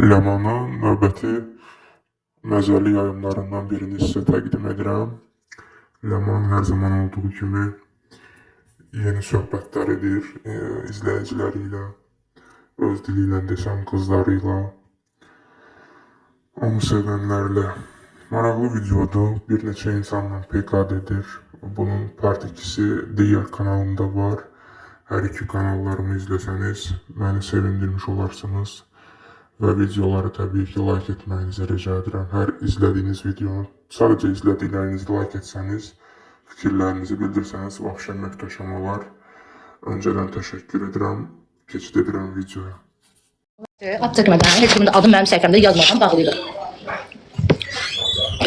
Lemanın növbəti məzəli yayımlarından birini sizə təqdim edirəm. Leman hər zaman olduğu kimi yeni söhbətlər edir izləyiciləri ilə, öz dili ilə desəm qızlarıyla, onu sevənlərlə. Maraqlı videodur, bir neçə insanla PKD edir. Bunun part 2'si digər kanalımda var. Hər iki kanallarımı izləsəniz məni sevindirmiş olarsınız. Və videoları təbii ki like etməyinizi rica edirəm. Hər izlədiyiniz videonu sadəcə izlədiklərinizi like etsəniz, fikirlərinizi bildirsəniz vəbşə möhtəşəm olar. Öncədən təşəkkür edirəm. Keçid edirəm videoya. Ad çəkmədən, heç kimin adım mənim səhifəmdə yazmadan bağlıdır.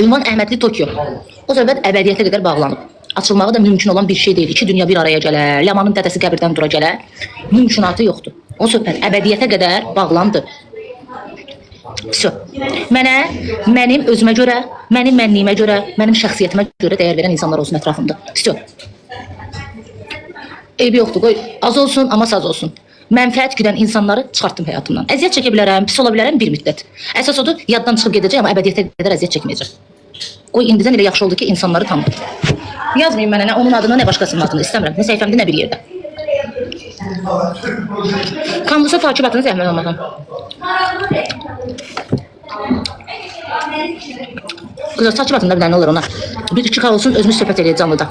Ünvan Əhmədli Tokyo. O söhbət əbədiyyətə qədər bağlanıb. Açılmağı da mümkün olan bir şey deyil. İki dünya bir araya gələr, Lemanın dədəsi qəbirdən dura gələr. Mümkünatı yoxdur. O söhbət əbədiyyətə qədər bağlandı. Все. Mənə, mənim özümə görə, mənim mənliyimə görə, mənim şəxsiyyətimə görə dəyər verən insanlar olsun ətrafımda. Все. Eybi yoxdur, qoy. Az olsun, amma saz olsun. Mənfəət güdən insanları çıxartdım həyatımdan. Əziyyət çəkə bilərəm, pis ola bilərəm bir müddət. Əsas odur, yaddan çıxıb gedəcək, amma əbədiyyətə qədər əziyyət çəkməyəcək. Qoy indicən elə yaxşı oldu ki, insanları tanıdım. Yazmayın mənə nə onun adını, nə başqasının adını. İstəmirəm, nə səhifəmdə, nə bir yerdə. Kanalımıza takip etiniz, zəhmət olmadan. Qızlar, takip etin də bir dənə olur ona. Bir iki kal olsun, özümüz söhbət edək canlıda.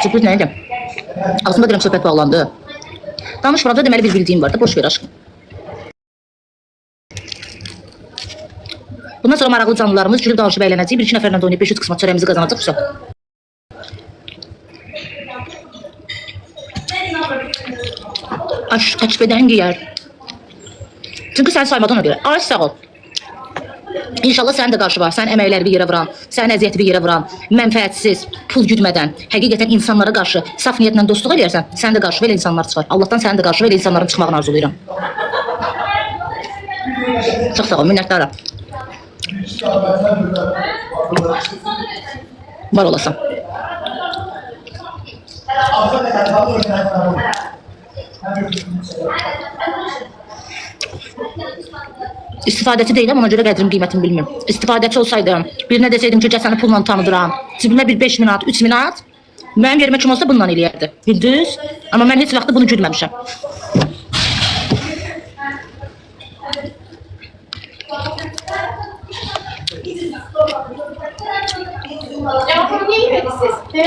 Sürpriz nə edəm? Ağzıma deyirəm, söhbət bağlandı. Danışmıram da deməli bir bildiyim var da, boş ver aşkım. Bundan sonra maraqlı canlılarımız gülüb danışıb əylənəcək. Bir iki nəfərlə də oynayıb 500 qismat çörəyimizi qazanacaq. Aç beden giyer. Çünkü sen saymadın ona göre. Aç sağ ol. İnşallah sənin də qarşı var. Sənin əməkləri bir yerə vuran, sənin əziyyəti bir yerə vuran, mənfəətsiz, pul güdmədən, həqiqətən insanlara qarşı saf niyyətlə dostluq eləyərsən, sənin də qarşı belə insanlar çıxar. Allahdan sənin də qarşı belə insanların çıxmağını arzulayıram. Çox sağ ol, minnətdarım. Var olasan. İstifadəçi deyiləm, ona görə qədrim, qiymətimi bilmirəm. İstifadəçi olsaydım, birinə desəydim ki, səni pulla tanıdıram, cibimə bir 5 minat, 3 minat, mənim yerimə kim olsa bundan eləyərdi. Bildiniz? Amma mən heç vaxtı bunu güdməmişəm.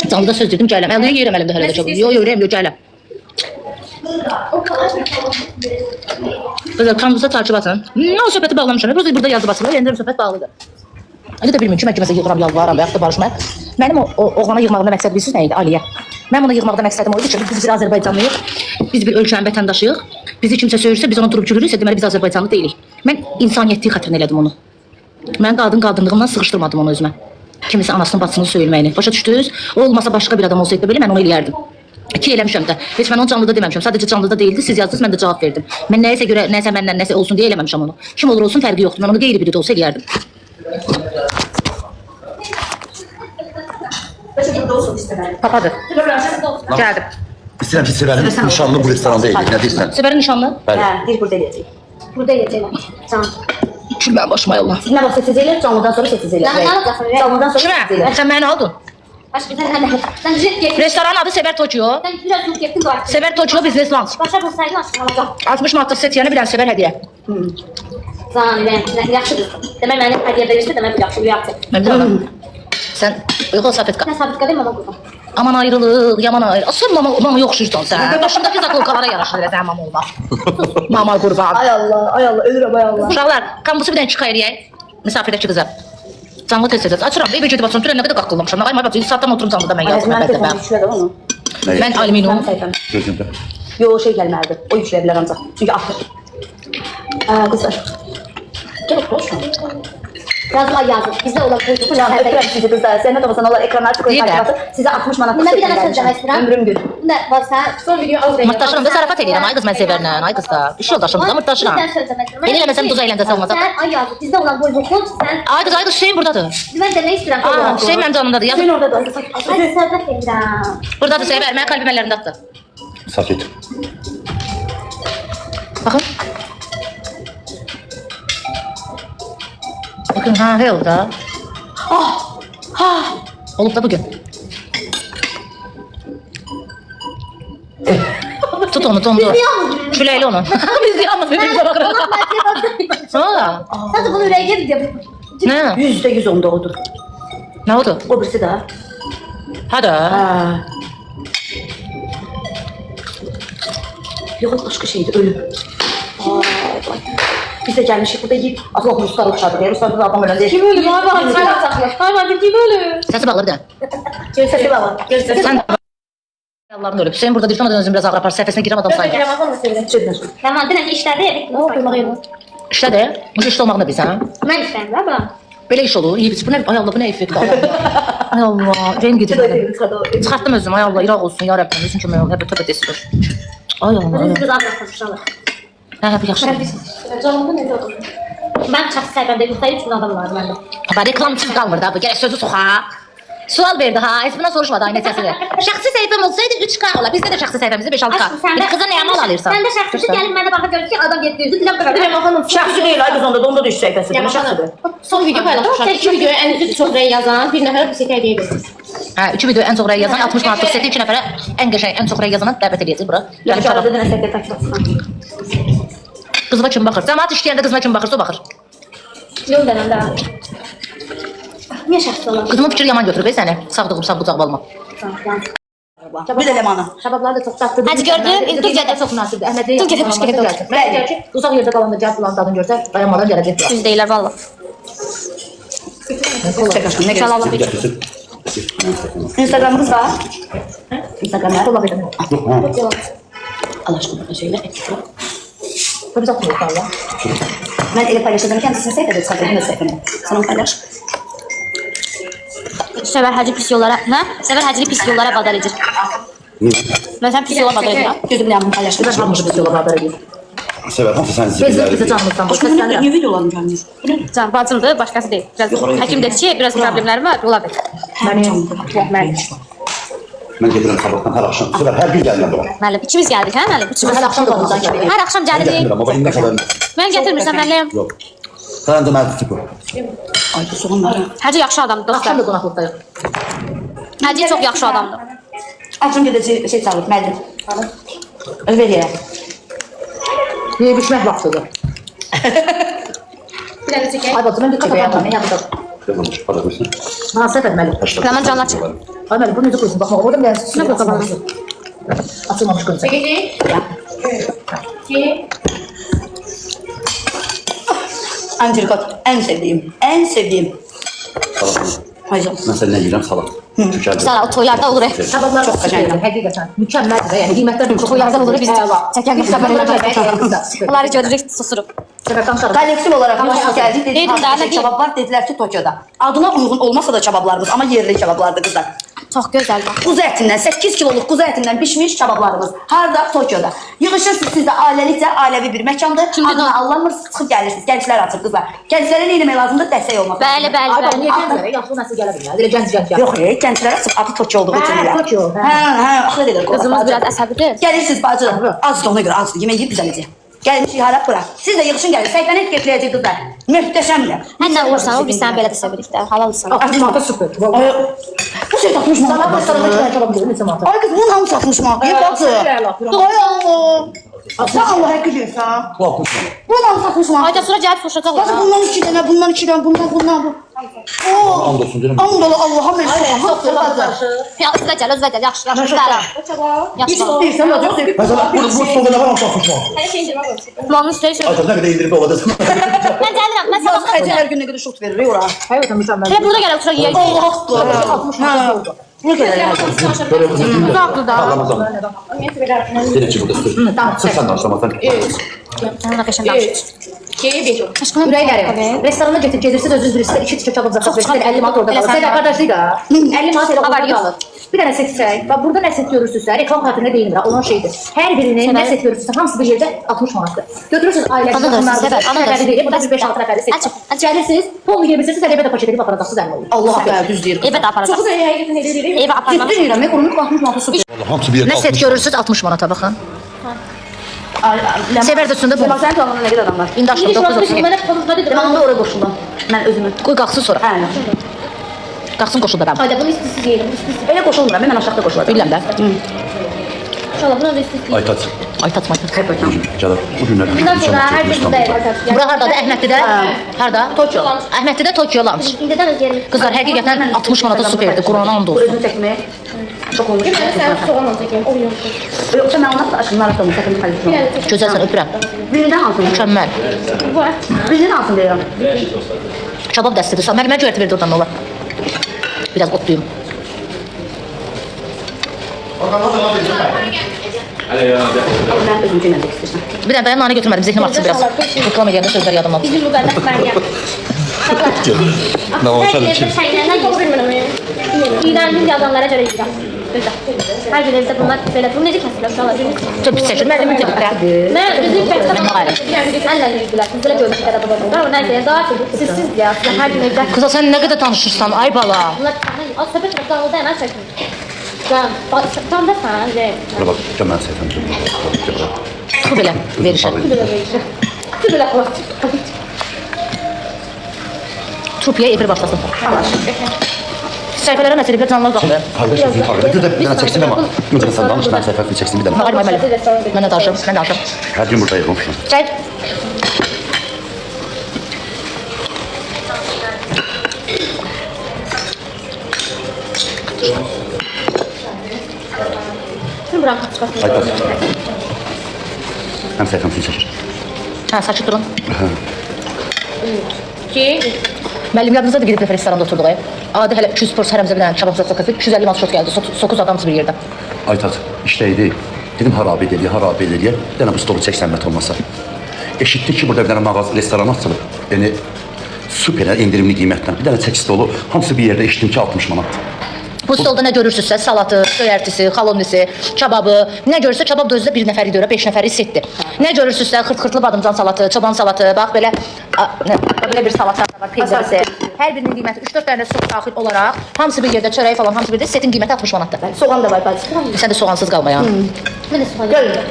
Canlıda söz dedim, gələm. Əliyə yeyirəm əlimdə hələ də çabuk. Yo, gələm. Kızlar, kanalımıza takip atın. Ne o söhbəti bağlamışam. Burada yazı basılır, yeniden söhbət bağlıdır. Öyle de bilmiyorum ki, mən kiməsə yığıram, yalvarıram və yaxud da barışmaya. Mənim o oğlana yığmağımda məqsəd bilirsiniz nə idi? Aliyə. Mən ona yığmaqda məqsədim o idi ki, biz bir Azərbaycanlıyıq, biz bir ölkənin vətəndaşıyıq. Bizi kimsə söyürsə, biz ona durub gülürsə, deməli biz Azərbaycanlı deyilik. Mən insaniyyətliyi xətrinə elədim onu. Mən qadınlığımdan sıxışdırmadım onu özümə. Kimisə anasının bacısını söyülməyini. Başa düşdünüz? O olmasa başqa bir adam olsaydı belə mən onu eləyərdim. Ki eləmişəm də. Heç mən onu canlıda deməmişəm. Sadəcə canlıda değildi. Siz yazdınız, mən də cavab verdim. Mən nəyəsə görə, nəsə məndən nəsə olsun deyə eləməmişəm onu. Kim olur olsun fərqi yoxdur. Mən onu qeyri biri də olsa eləyərdim. Papadır. Gəldim. İstəyirəm ki, Sevərin nişanlı bu restoranda eləyək. Nə deyirsən? Sevərin nişanlı? Bəli. Deyir, burada eləyəcək. Burada eləyəcək. Can. Kimə başıma yolla. Nə vaxt siz eləyir, canlıdan sonra siz eləyəcək. Canlıdan sonra siz Kimə? Sən məni aldın. Sen jet getdin. Restoranın adı Sever Tokyo. Sen biraz yok getdin qayıtdın. Sever Tokyo Business Lounge. Başa bulsaydın aşkım alacaq. 60 manatlıq set yəni bir dənə Sever hədiyyə. Can, yaxşıdır. Demək mənə hədiyyə verirsə, demək bu yaxşı, bu yaxşı. Mən bilirəm. Sən uyğun Sapetka. Nə sabit qədəm, mama qurban. Aman ayrılıq, yaman ayrılıq. Sən mama yoxşuysan sən. Başındakı zakolkalara yaraşır elə sən mama olmaq. Mama qurban. Ay Allah, ölürəm, ay Allah. Uşaqlar, kambusu bir dənə çıxa eləyək. Misafirdəki qıza. Canlı test edəcək. Açıram, bir gedib açıram. Dünən nə qədər qaqqılmışam. Nə qaymaq, saatdan oturum canlıda mən yazdım. Mən alüminium. Gözümdə. Yo, şey gəlməlidir. O yükləyə bilər ancaq. Çünki atır. Qızlar. Gəl, boş ver. Yazma yazın. Bizdə olan bu ekran sizi qızlar. Sən nə tapırsan onlar ekranlar çıxır. Sizə 60 manat. Mən bir dənə söz demək istəyirəm. Ömrüm gün. Nə varsa son video az verin. Mırtdaşıram da zarafat edirəm. Ay qız mən sevərlə. Ay qız da. İş yoldaşım da mırtdaşıram. Bir dənə söz demək istəyirəm. Elə eləməsəm duz əyləndə salmazam. Sən ay yazın. Bizdə olan bu sən. Ay qız Hüseyn burdadır. Mən demək istəyirəm. Hüseyn mənim canımdadır. Yazın. Hüseyn oradadır. Ay söhbət edirəm. Burdadır Sevər. Mənim qalbim əllərindədir. Sakit. Baxın. bugün ha, he o da. Olub da bugün. Tut onu, dondu. Küləkli onu. Biz yalnız bir-birimizə baxırıq. Sonra? Sadece bunu ürəyə gedir. Nə? %100 onda odur. Nə oldu? O birisi də. Hadi. Ha. Yok başka şeydi ölüm. Ay. Biz de gelmişik burada yiyip Allah Ruslar uçadı diye. Ruslar da adam öyle değil. Kim ölü? Ay bak kim ölü? Səsi bağlı bir də. Görsesi baba. Görsesi. Sən Allah'ın ölüb. Hüseyin burada deyirsən, özün biraz ağır apar. Səhvəsinə girəm adam sayılır. Ramazan mı söyledin? Çödünür. Tamam, dünən işlədi yedik. Ne oldu yok. İşdə də, bu işdə olmağını bilsən. Mən işləyim də bura. Belə iş olur. İyi bu nə? Ay Allah, bu nə effekt. Ay Allah, Ürəyim gedir. Çıxartdım özüm. Ay Allah, iraq olsun ya Rəbbim. Özün kömək ol. Həbə töbə desir. Ay Allah. Biz az yaxlaşmışalım. Hə, bu yaxşı. Canımda necə olur? Mən şəxsi səhifəmdə göstərim üçün adam var məndə. Ama reklam için kalmır da bu. Gerek sözü soxa. Sual verdi ha. Esmina soruşmadı aynı səsini. Şəxsi səhifəm olsaydı 3K ola. Bizdə də şəxsi səhifəmizdə 5-6K. Bir de kıza nəyə mal alırsan? Məndə şəxsi gəlib mənə baxıb görür ki, adam 700-dür. Diləm qədər. Şahsı değil ay biz onda donda da iş sayfası. Ya Şahsıdır. son video paylaşmışam. 2 videoya ən çox rəy yazan bir nəfərə bu seti hədiyyə edir. Hə, 2 video ən çox rəy yazan 60 manatlıq seti 2 nəfərə ən qəşəng, ən çox rəy yazana dəvət edəcəyik bura. Yəni Yaxşı arada dənə səkət açmasın. qızına kim baxır? Cəmaət işləyəndə qızına kim baxırsa o baxır. Yol dənəndə. Niyə şəxsi olar? Qızımın fikri yaman götürüb səni. Sağdığım sağ bucaq balma. Bir de lemana. Şabablar da çox çatdı. Hadi gördün, Türkiyədə çox münasibdir. Əhməd Türkiyədə başqa yerdə gəlsin. Mən gəl ki, uzaq yerdə qalanda gəl bulan dadını görsə, dayanmadan gələcək. Düz deyirlər valla. Çek aşkım ne İnşallah gelsin. Allah bir. Instagram'ımız var. Instagram'lar. Kola verin. Yok ha. Allah aşkına burada şeyler. Bunu uzatmıyor Allah. Ben ele paylaşırdım kendisini sevdi. Sadece sayfamda. Sana onu paylaş. Səvər həcli pis yollara, hə? Səvər həcli pis yollara badar edir. Məsələn pis yola badar edir. Gözümle yanımı paylaştım. Ben hamısı bir yola haber edeyim. Sever hamısı sen Bezir bizi zibilleri. canımızdan boş Aşkım versənlər. niye videolarını görmüyor? Bu ne? Can bacımdır, başqası deyil. Biraz həkim dedi ki, biraz problemlərim var, ola bilər. Müəllim. Ben gelirim sabahtan her akşam. Sever her bir gelmem bana. Müəllim, ikimiz gəldik, hə müəllim? İkimiz. Hər axşam da bizdən gəlir. Hər axşam Ben gəlirik. gelmiyorum ama ne kadar Mən gətirmirsən müəllim. yok. Sen de mevcut tipi. Ay bu sorunlar. Həcə yaxşı adamdır Axşam dostlar. da qonaqlıqdayıq. Həcə çox yaxşı adamdır. Akşam gideceği şey çağırıp Meldim. Öyle diye. Yeyib içmək vaxtıdır. Bir dənə çəkək. Ay bacım, mən bir çəkə yapam. Yapacaq. Tamam, para koysun. Nasip etməli. Hemen canlar çık. Ay məli, bu necə qoysun? Baxma, orada bir dənə Nə qoy qabağına? açılmamış qönçə. Antrikot. En sevdiğim. En sevdiğim. Salat. Ay canım. Ben seninle yiyeceğim salat. Tüker. Sana o toylarda olur. Şabablar çox qəşəngdir, həqiqətən. Mükəmməldir və yəni qiymətlər çox Toylarda olur biz Əla. çəkərik xəbərlər. Onları görürük, susuruq. Səbəbdən çağırır. Koleksiyon olarak ama geldik dedik. Dedim daha ne diyeyim? Kebaplar dediler ki Tokyo'da. Adına uygun olmasa da kebaplarımız ama yerli kebaplardı kızlar. Çox gözəl bax. Kuzu etinden 8 kiloluk kuzu etinden pişmiş kebaplarımız. Harda? Tokyo'da. Yığışırsınız siz de ailelikçe ailevi bir mekandır. Kimdir Adına o? allanmırsınız çıkıp gelirsiniz. Gençler atır kızlar. Gençlere ne demek lazımdır? Destek olmak. Bəli, bəli, Ay bak, bəli. niyə gənclərə? Yaşlı nəsil gələ bilməz. Elə gənc gəl. Yok gençler atır. Adı Tokyo olduğu için. Hə, Tokyo, hə. Aklı dedir. Qızımız biraz əsəbidir. Gelirsiniz bacı. Az da ona göre az. Yemeği yiyip güzelce. Gelmiş ihalat bırak. Siz de yığışın gelin. Seyfen et getireceğiz kızlar. Muhteşemler. Hər nə olursan ol, biz səni belə də sevirik də. Halalsan. Açmaqda süper. Ay, bu şey satmış mı? Sana restoranda iki dənə çorap verir, neçə manat? Ay kız bunun hamı satmış mı? İyi bacı. Ay Allah. Sen Allah'a gülüyorsan. Bu akmış mı? Bunun hamı satmış mı? Ayda sonra gəlib soruşacaq Bacı ona. bundan 2 tane, bundan 2 tane, bundan bu. Oo. Andolsun canım. Anadolu Allah'a meşhur. Hamısı bacı. Ya özünə gəl, özünə gəl. Yaxşı, yaxşı. Güzel. Hiç Yaxşı. değilsen bacı. Mesela bu stolda var mı satmış mı? Planın üstəyə söyle. Ay ne kadar indirip o kadar. Mən gəlirəm, mən Bacı sabah. Hacı her gün ne kadar şut verir oraya. Həqiqətən mükəmməl. Elə burada gəlib oturaq yeyək. Ha. Ne kadar yani? Böyle bu zengin. Uzaqdır da. Ağlamazam. Gelin ki burada sür. Sır sen de başlamazsan. Sonra qəşəng danış. Ürəkləri. Restorana götürüb gedirsiniz, özünüz bilirsiniz, 2 tikə kebab zaxı verirsiniz, 50 manat orada Elə qalır. sən Sən də. qardaşlığı da. 50 manat elə Haber orada yox. qalır. Bir dənə set çək. Bax burada nə set görürsünüzsə, reklam xatirinə deyilmir, olan şeydir. Hər birinin nə set görürsünüzsə, hamısı bir yerdə 60 manatdır. Götürürsünüz ailəci Anladım, yaxınlarınızı, Səbəb, anladım. səbəbi deyil, burada bir 5-6 nəfəri set. Açıq, açıq. Gəlirsiniz, pol yeyirsiniz, əlbəttə də poşet edib aparacaqsınız, əmin olun. Allah be düz değil. Evə də aparacaq. Çoxu da həqiqətən elə deyir. Evə aparmaq. Ciddi diyorum. Ekonomik 60 manatı süper. Vallahi hamısı bir yerde Nə set altmış. görürsünüz 60 manata baxın. Sever də üstündə bu. Demək sənin planında nə qədər adam var? İndi açdım 932. Mənə pozmadı. Demək onda oraya qoşuldum. Mən özümü. Qoy qalxsın sonra. Hə, yaxşı. Qalxsın qoşuldaram. Hayda bunu istisiz yedim. İstisiz. Elə qoşulmuram, mən aşağıda qoşulacam. Bilirəm də. İnşallah bunu da istisiz. Aytaç. Ay tatma. Canım, bu günler Bundan sonra hər gün burada yapacağız. Bura hardadır? Əhmədlidə? Harda? Tokyo. Əhmədlidə Tokyo Lounge. İndidən öz yerimiz. Qızlar həqiqətən 60 manata superdir. Qurana and Bu olsun. özünü çəkmək çox olmuş. Sen soğan olacak yani. Oyun. Yoxsa mən ona aşınlar atalım, çəkim xəlifi. Gözəlsən, öpürəm. Birindən hansın? Mükəmməl. Bu var. Birindən hansın deyirəm. Kabab dəstidir. Mənə göyərti verdi oradan ola. Biraz otluyum. Mən özümcə nə istəyirsən. Bir dənə dayan, nane götürmədim. Zehnim artsın biraz. Reklam edəndə sözlər yadımdan. Bizim müqəddəs Məryəm. Ne olsa da kim? Şeylərdən çox bilmirəm. İğrəndim yazanlara görə yeyirəm. Hər gün evdə bunlar belə. Bunu necə kəsirlər uşaqlar? Çox pis çəkir. Müəllimin təbriklər. Mən bizim Mən bəxtə müğayirəm. əllə yürüdülər. Sizlərə görmüşlər adamı babamlar. Ama neyse daha çok sizsiz ya. Sizler her gün evdə. Qıza sən nə qədər tanışırsan? Ay bala. Bunlar az söhbət var. Canlıda hemen çəkin. Can da sen. Bura bak, can ben sevdim. Tüxü belə verişə. Tübülə qoy. Trupiyə efir başlasın. Səhifələrə məsələyə canlılar baxır. Kardeş uzun kardeş. Bir de bir tane çeksin ama. Önce sen danış, ben sayfasını çeksin bir tane. Ay müəllim. Mən də danışım. Mən danışım. Her gün buradayım komşum. Çək. Şimdi bırak çıkasın. Aytaç. Hem sayfasını çekir. Hə, sakit durun. Ki. Müəllim yadınızda da gedib dəfə restoranda oturduq. Adi hələ 200 pors hərəmizə bir dənə kabab zat kafe, 250 manat şot gəldi. 9 adamız bir yerdə. Aytaç, işteydi. Dedim harabe ediyor, harabe ediyor. Bir tane bu stolu çeksen met olmasa. Eşittik ki burada bir tane mağaza, restoran açılıb. Yani süper indirimli qiymətlə. Bir tane çek stolu. Hamısı bir yerde eşittim ki 60 manat. Bu stolda nə görürsünüzsə, salatı, göyərtisi, xalonisi, kababı, nə görürsə kabab da özdə bir nəfəri görə 5 nəfəri setdir. Nə görürsünüzsə, xırt-xırtlı badımcan salatı, çoban salatı, bax belə belə bir salatlar da var, peyzərisi. Hər birinin qiyməti 3-4 dənə sos daxil olaraq, hamısı bir yerdə çörək falan, hamısı bir yerdə setin qiyməti 60 manatdır. Soğan da var bacı. Sən də soğansız qalma ya. Ben de soğan istiyorum.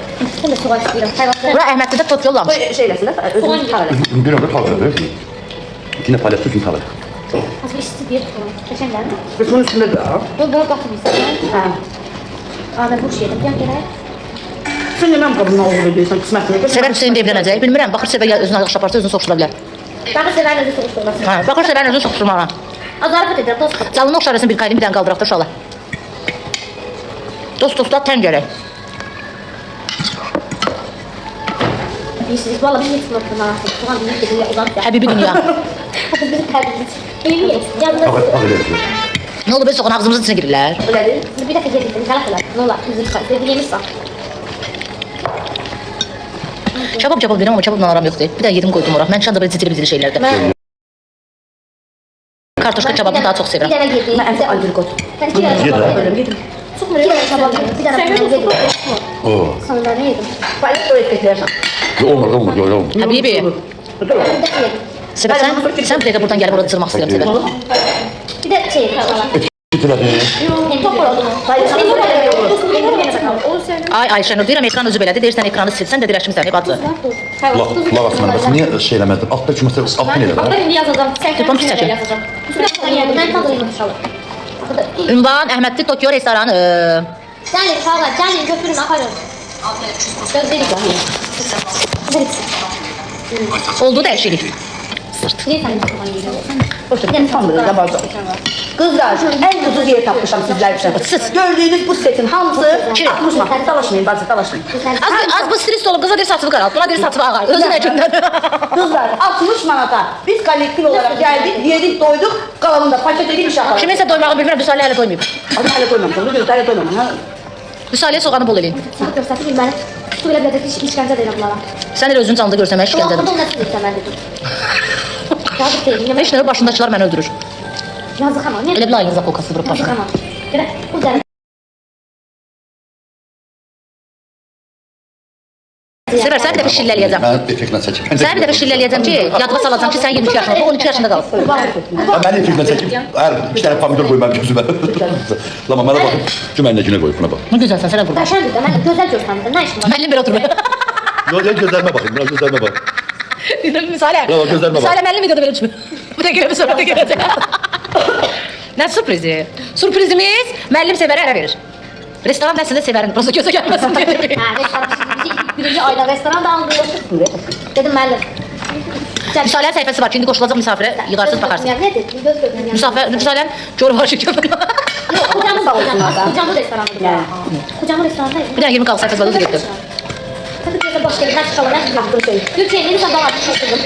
Ben de soğan istiyorum. Hayvanlar. Bura Əhmədlidə Tokyo Bu Lounge. şeyləsin də, özünü çıxar elə. Bir ömür kaldı böyle. Yine paletli gün kalır. Az bir işsiz bir soğan. Geçen geldi. Bunun üstündə də. Bunu katılmışsın. Hə. Aa ben boş yedim. Yan gerek. Sən nə mən qabına oğul edirsən, qismətini. Sevər Hüseyin də evlənəcək. Bilmirəm, baxır Sevər özünü aşağı aparsa özünü soxuşdura bilər. Ben de sever nezle soğuşturmasın. Hə, baxır Sevər özünü soxuşdurmağa. Az zarfet edeceğim dostum. Canını oxşarasın bir qaydın bir dənə qaldıraq da uşaqlar. Dost-dostlar tən gərək. Değişik. Valla benim hiç unuttum artık. Soğan büyük dedi ya uzak ya. Həbibi dünya. Bakın bizim kalbimiz. İyi. Yazıda. Bak öyle yapıyor. Nə oldu, biz soğan ağzımızın içine girirlər. Belədir. Bir dakika yedim. Kalak kalak. Ne ola? Yüzü çıkar. Sevdi yemiş var. Kabab deyirəm, amma kababla aram yoxdur. Bir də yedim qoydum ora. Mən şanda belə cicili şeylərdə. Kartoşka kababını daha çox Bir sevirəm. tane yedim. Mən əmsə antrikot. Ben iki tane Yedim. yedim. Çok mu yedim? Bir tane yedim. Oo. Sonra ne yedim? Palet öyle etəklərsən. Olmaz. Yok. Həbibi, Bir de yedim. Səbəb sən bir dəqiqə buradan gəlib orada cırmaq istəyirəm səni. Bir de şey. Titredi. Top oldu. Ay Ayşənur, deyirəm ekran özü belədir. Deyirsən ekranı sil. Sən də dirəşmisən, bacı. Kulak asmanı. Bas niye şey eləmədin? Altta çünkü mesela altın elə Hatta var. şimdi yazacağım. Sen Telefon pis çekin. yazacağım. Ben kaldırayım inşallah. Ünvan Əhmədli Tokyo restoranı. Gelin çağlar. Gelin götürün akarım. Gözleri Oldu dəyişiklik. Niye sen de soğan yiyorsun? Hoşçakalın. Sandırır da bazı. Kızlar, en ucuz yer tapmışam sizler için. Siz. Gördüğünüz bu setin hamısı Kim? 60 manat. Dalaşmayın bacı, dalaşmayın. Az bu stilist olub, qıza deyir saçını qaralt, buna deyir saçını ağar. Özü nə gündən. Kızlar 60 manata biz kollektif olarak geldik, yedik, doyduk, kalanını da paket edip iş yapalım. Kiminsə doymağı bilmirəm, Vüsaliyə hələ doymayıb. Adı hala koymamışım, bir hala koymamışım. Vüsaliyə soğanı bol eləyin. Sana göstereyim ben. Şu bile bir işkence derim bunlara. Sən elə özünü canlı görsəmə işgəncədir. Kulağımda nasıl istemem dedim. Yazık değil. Heç nə başındakiler məni öldürür. Yazık ama. Elə bil ayınıza kokası vurub Yazık başına. ama. Gel. Buradan. Sevər, sən bir dəfə şillələyəcəm. Ben efektle çekeyim. Sən bir dəfə şillələyəcəm ki, yadıma salacam ki, sən 22 yaşında, bu 12 yaşında qalıb. Ben efektle çekeyim. Her bir tane pomidor koyayım ben gözüme. Lama bana bakın. Şu mendekine koy buna bak. Ne gözəlsən, sənə qurban. Taşan dedi. Ben güzel gösterdim. Ne işin var? Müəllim belə oturur. Gözlerime bakın, biraz gözlerime bak. Misale. Bravo, gözlerime bak. Misale benimle videoda böyle düşmüyor. Bu da göre bir sohbete gelecek. Ne sürprizi? Sürprizimiz müəllim sevəri ərə verir. Restoran dərsində sevərin, prosta gözə gəlməsin dedim. Ha, restoran. Birinci ayda restoran da aldı. Dedim müəllim. Misalənin səhifəsi var ki, indi qoşulacaq misafirə, yığarsız baxarsın. Ya nedir? Göz görünüyor. Misalen gör var şükür. Hocamız da olsun orada. Hocamın restoranında. Hocamın restoranında. Bir dənə 20 qalsa səhifəsi var, da getdim. Tabii ki boş gelir. Kaç kalır? Yaptığım şey. Türkiye'nin yeni sabah artık şaşırdım.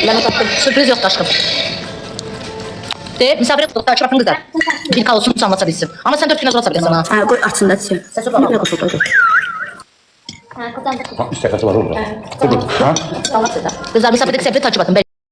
Lama tattım. Sürpriz yoxdur aşkım. De, misafirə tutduqda açı baxın qızlar. Bir kal olsun, anlatsa bilsin. Amma sən 4 gün azalasa bilirsən ha. Ha, koy açsın da çiçeği. Sən sor bakalım. Ha, kazandık. Ha, üst səhifəsi var orada. Dur, ha? Qızlar misafirdə səfir tacı baxın.